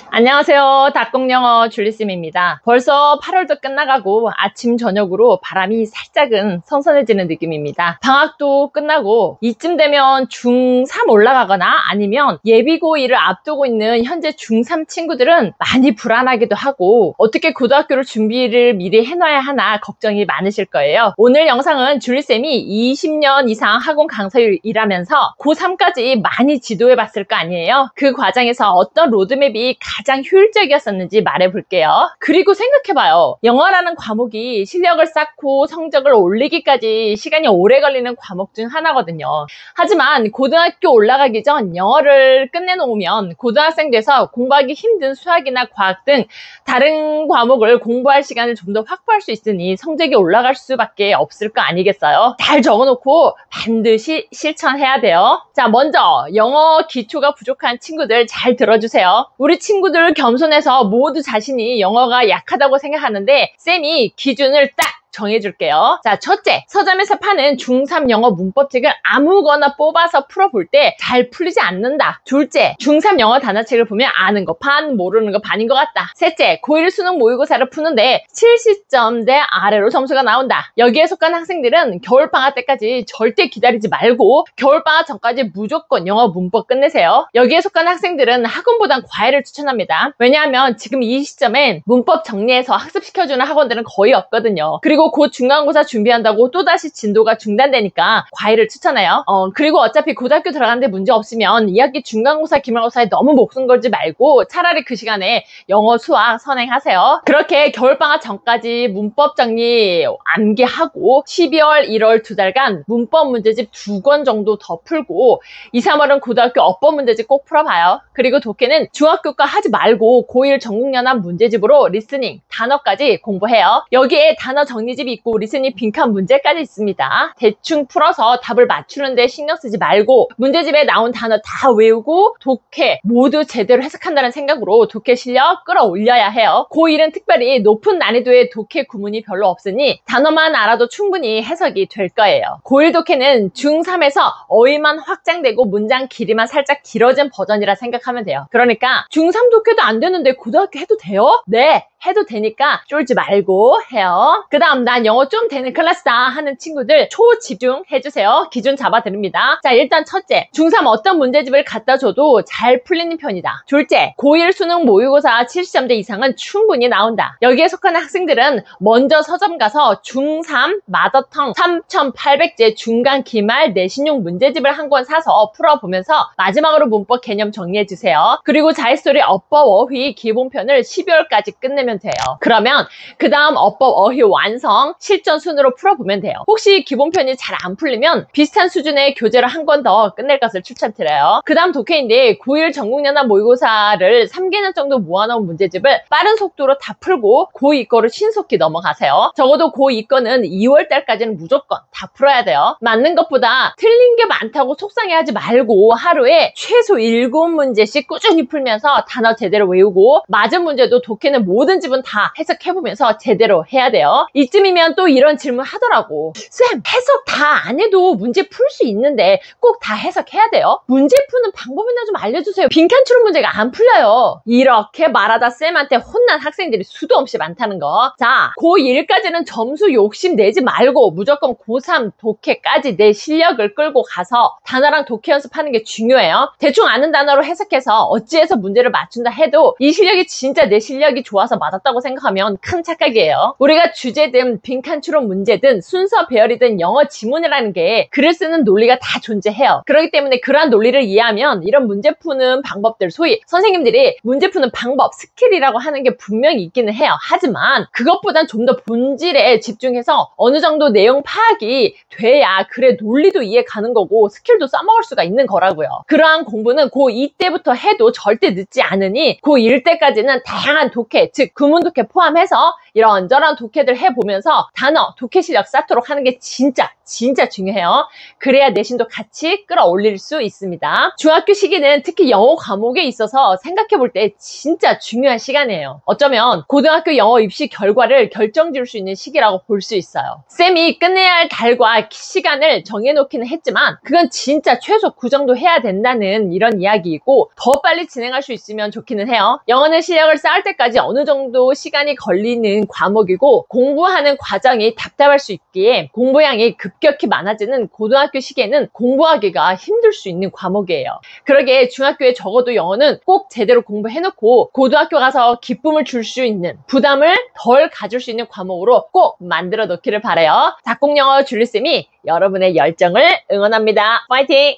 안녕하세요. 닭공영어 줄리쌤입니다. 벌써 8월도 끝나가고 아침 저녁으로 바람이 살짝은 선선해지는 느낌입니다. 방학도 끝나고 이쯤 되면 중3 올라가거나 아니면 예비고2를 앞두고 있는 현재 중3 친구들은 많이 불안하기도 하고 어떻게 고등학교를 준비를 미리 해놔야 하나 걱정이 많으실 거예요. 오늘 영상은 줄리쌤이 20년 이상 학원 강사를 일하면서 고3까지 많이 지도해 봤을 거 아니에요. 그 과정에서 어떤 로드맵이 가장 효율적이었었는지 말해볼게요. 그리고 생각해봐요. 영어라는 과목이 실력을 쌓고 성적을 올리기까지 시간이 오래 걸리는 과목 중 하나거든요. 하지만 고등학교 올라가기 전 영어를 끝내놓으면 고등학생 돼서 공부하기 힘든 수학이나 과학 등 다른 과목을 공부할 시간을 좀 더 확보할 수 있으니 성적이 올라갈 수밖에 없을 거 아니겠어요? 잘 적어놓고 반드시 실천해야 돼요. 자, 먼저 영어 기초가 부족한 친구들 잘 들어주세요. 우리 친구들 겸손해서 모두 자신이 영어가 약하다고 생각하는데 쌤이 기준을 딱 정해줄게요. 자, 첫째, 서점에서 파는 중3 영어 문법책을 아무거나 뽑아서 풀어볼 때 잘 풀리지 않는다. 둘째, 중3 영어 단어책을 보면 아는 거 반, 모르는 거 반인 것 같다. 셋째, 고1 수능 모의고사를 푸는데 70점대 아래로 점수가 나온다. 여기에 속한 학생들은 겨울방학 때까지 절대 기다리지 말고 겨울방학 전까지 무조건 영어 문법 끝내세요. 여기에 속한 학생들은 학원보단 과외를 추천합니다. 왜냐하면 지금 이 시점엔 문법 정리해서 학습시켜주는 학원들은 거의 없거든요. 그리고 곧 중간고사 준비한다고 또다시 진도가 중단되니까 과외를 추천해요. 그리고 어차피 고등학교 들어가는데 문제 없으면 2학기 중간고사, 기말고사에 너무 목숨 걸지 말고 차라리 그 시간에 영어, 수학 선행하세요. 그렇게 겨울방학 전까지 문법 정리 암기하고 12월, 1월 2달간 문법 문제집 2권 정도 더 풀고 2, 3월은 고등학교 어법 문제집 꼭 풀어봐요. 그리고 독해는 중학교과 하지 말고 고1 전국연합 문제집으로 리스닝, 단어까지 공부해요. 여기에 단어 정리집이 있고 리스닝 빈칸 문제까지 있습니다. 대충 풀어서 답을 맞추는데 신경 쓰지 말고 문제집에 나온 단어 다 외우고 독해 모두 제대로 해석한다는 생각으로 독해 실력 끌어올려야 해요. 고1은 특별히 높은 난이도의 독해 구문이 별로 없으니 단어만 알아도 충분히 해석이 될 거예요. 고1 독해는 중3에서 어휘만 확장되고 문장 길이만 살짝 길어진 버전이라 생각하면 돼요. 그러니까 중3 독해도 안 되는데 고등학교 해도 돼요? 네, 해도 되니까 쫄지 말고 해요. 그 다음 난 영어 좀 되는 클래스다 하는 친구들 초집중 해주세요. 기준 잡아드립니다. 자, 일단 첫째, 중3 어떤 문제집을 갖다 줘도 잘 풀리는 편이다. 둘째, 고1 수능 모의고사 70점대 이상은 충분히 나온다. 여기에 속하는 학생들은 먼저 서점 가서 중3 마더텅 3,800제 중간 기말 내신용 문제집을 한 권 사서 풀어보면서 마지막으로 문법 개념 정리해주세요. 그리고 자릿소리 어법 어휘 기본편을 12월까지 끝내면 돼요. 그러면 그 다음 어법 어휘 완성 실전 순으로 풀어보면 돼요. 혹시 기본편이 잘 안 풀리면 비슷한 수준의 교재로 한 권 더 끝낼 것을 추천드려요. 그 다음 독해인데 고1 전국연합 모의고사를 3개년 정도 모아놓은 문제집을 빠른 속도로 다 풀고 고2 거로 신속히 넘어가세요. 적어도 고2 거는 2월달까지는 무조건 다 풀어야 돼요. 맞는 것보다 틀린 게 많다고 속상해하지 말고 하루에 최소 7문제씩 꾸준히 풀면서 단어 제대로 외우고 맞은 문제도 독해는 모든 집은 다 해석해보면서 제대로 해야 돼요. 이쯤이면 또 이런 질문 하더라고. 쌤, 해석 다 안 해도 문제 풀 수 있는데 꼭 다 해석해야 돼요? 문제 푸는 방법이나 좀 알려주세요. 빈칸 추론 문제가 안 풀려요. 이렇게 말하다 쌤한테 혼난 학생들이 수도 없이 많다는 거. 자, 고1까지는 점수 욕심 내지 말고 무조건 고3 독해까지 내 실력을 끌고 가서 단어랑 독해 연습하는 게 중요해요. 대충 아는 단어로 해석해서 어찌해서 문제를 맞춘다 해도 이 실력이 진짜 내 실력이 좋아서 맞았다고 생각하면 큰 착각이에요. 우리가 주제든 빈칸 추론 문제든 순서 배열이든 영어 지문이라는 게 글을 쓰는 논리가 다 존재해요. 그렇기 때문에 그러한 논리를 이해하면 이런 문제 푸는 방법들, 소위 선생님들이 문제 푸는 방법, 스킬이라고 하는 게 분명히 있기는 해요. 하지만 그것보단 좀 더 본질에 집중해서 어느 정도 내용 파악이 돼야 글의 논리도 이해 가는 거고 스킬도 써먹을 수가 있는 거라고요. 그러한 공부는 고2 때부터 해도 절대 늦지 않으니 고1 때까지는 다양한 독해, 즉 구문 독해 포함해서 이런저런 독해들 해보면서 단어, 독해 실력 쌓도록 하는 게 진짜 진짜 중요해요. 그래야 내신도 같이 끌어올릴 수 있습니다. 중학교 시기는 특히 영어 과목에 있어서 생각해 볼 때 진짜 중요한 시간이에요. 어쩌면 고등학교 영어 입시 결과를 결정지을 수 있는 시기라고 볼 수 있어요. 쌤이 끝내야 할 달과 시간을 정해놓기는 했지만 그건 진짜 최소 9 정도 해야 된다는 이런 이야기이고 더 빨리 진행할 수 있으면 좋기는 해요. 영어는 실력을 쌓을 때까지 어느 정도 시간이 걸리는 과목이고 공부하는 과정이 답답할 수 있기에 공부량이 급격히 많아지는 고등학교 시기에는 공부하기가 힘들 수 있는 과목이에요. 그러기에 중학교에 적어도 영어는 꼭 제대로 공부해놓고 고등학교 가서 기쁨을 줄 수 있는 부담을 덜 가질 수 있는 과목으로 꼭 만들어 놓기를 바라요. 작곡영어 줄리쌤이 여러분의 열정을 응원합니다. 파이팅!